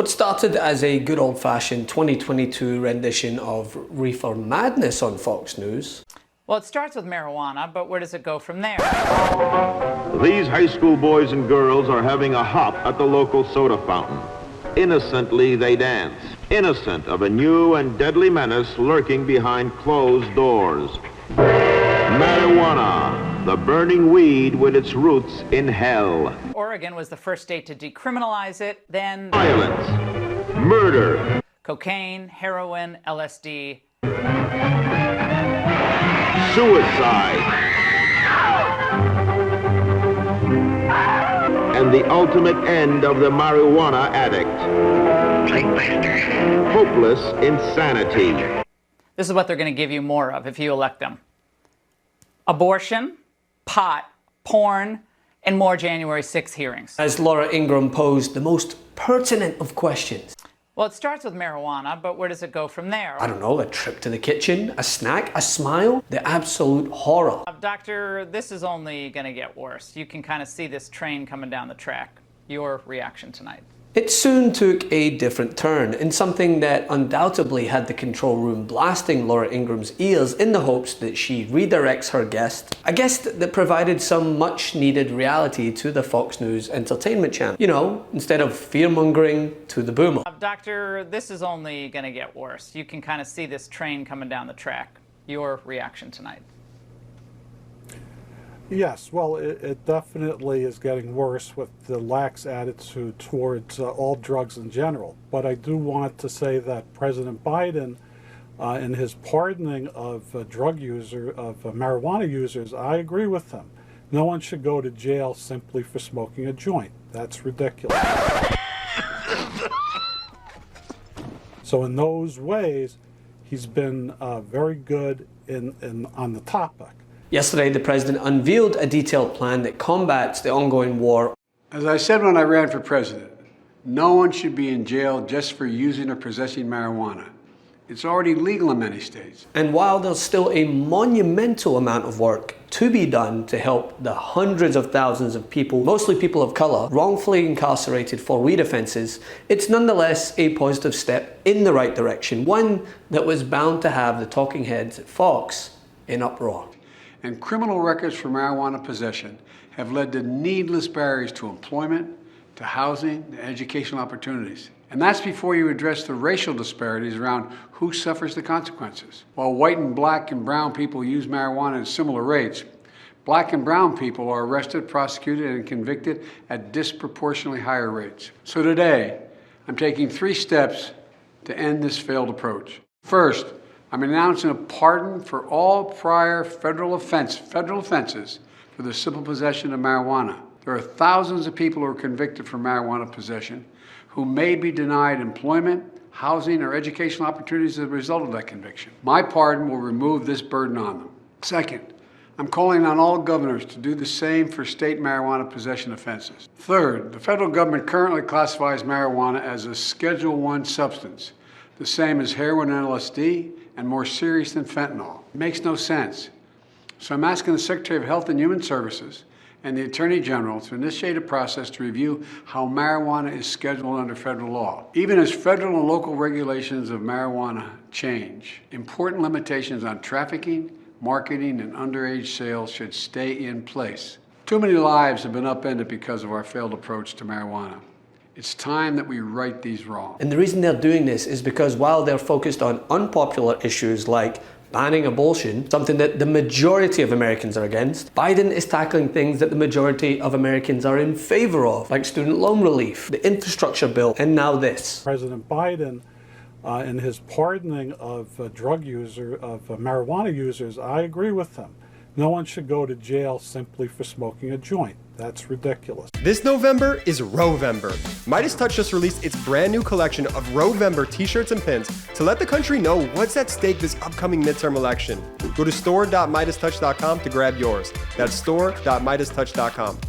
What started as a good old-fashioned 2022 rendition of Reefer Madness on Fox News. Well, it starts with marijuana, but where does it go from there? These high school boys and girls are having a hop at the local soda fountain. Innocently they dance, innocent of a new and deadly menace lurking behind closed doors. Marijuana, the burning weed with its roots in hell. Oregon was the first state to decriminalize it, then Violence, murder, cocaine, heroin, LSD. suicide, and the ultimate end of the marijuana addict. Hopeless insanity. This is what they're going to give you more of if you elect them. Abortion, pot, porn, and more January 6th hearings. As Laura Ingraham posed the most pertinent of questions. Well, it starts with marijuana, but where does it go from there? I don't know, a trip to the kitchen, a snack, a smile, the absolute horror. Doctor, this is only going to get worse. You can kind of see this train coming down the track. Your reaction tonight? It soon took a different turn in something that undoubtedly had the control room blasting Laura Ingram's ears in the hopes that she redirects her guest. A guest that provided some much needed reality to the Fox News entertainment channel. You know, instead of fear-mongering to the boomer. Doctor, this is only going to get worse. You can kind of see this train coming down the track. Your reaction tonight? Yes, well, it definitely is getting worse with the lax attitude towards all drugs in general. But I do want to say that President Biden, in his pardoning of marijuana users, I agree with him. No one should go to jail simply for smoking a joint. That's ridiculous. So in those ways, he's been very good on the topic. Yesterday, the president unveiled a detailed plan that combats the ongoing war. As I said when I ran for president, no one should be in jail just for using or possessing marijuana. It's already legal in many states. And while there's still a monumental amount of work to be done to help the hundreds of thousands of people, mostly people of color, wrongfully incarcerated for weed offenses, it's nonetheless a positive step in the right direction, one that was bound to have the talking heads at Fox in uproar. And criminal records for marijuana possession have led to needless barriers to employment, to housing, to educational opportunities. And that's before you address the racial disparities around who suffers the consequences. While white and black and brown people use marijuana at similar rates, black and brown people are arrested, prosecuted, and convicted at disproportionately higher rates. So today, I'm taking 3 steps to end this failed approach. First, I'm announcing a pardon for all prior federal offenses for the simple possession of marijuana. There are thousands of people who are convicted for marijuana possession who may be denied employment, housing, or educational opportunities as a result of that conviction. My pardon will remove this burden on them. Second, I'm calling on all governors to do the same for state marijuana possession offenses. Third, the federal government currently classifies marijuana as a Schedule I substance, the same as heroin and LSD, and more serious than fentanyl. It makes no sense. So I'm asking the Secretary of Health and Human Services and the Attorney General to initiate a process to review how marijuana is scheduled under federal law. Even as federal and local regulations of marijuana change, important limitations on trafficking, marketing, and underage sales should stay in place. Too many lives have been upended because of our failed approach to marijuana. It's time that we right these wrongs. And the reason they're doing this is because while they're focused on unpopular issues like banning abortion, something that the majority of Americans are against, Biden is tackling things that the majority of Americans are in favor of, like student loan relief, the infrastructure bill, and now this. President Biden, in his pardoning of marijuana users, I agree with him. No one should go to jail simply for smoking a joint. That's ridiculous. This November is Rovember. MeidasTouch just released its brand new collection of Rovember t-shirts and pins to let the country know what's at stake this upcoming midterm election. Go to store.meidastouch.com to grab yours. That's store.meidastouch.com.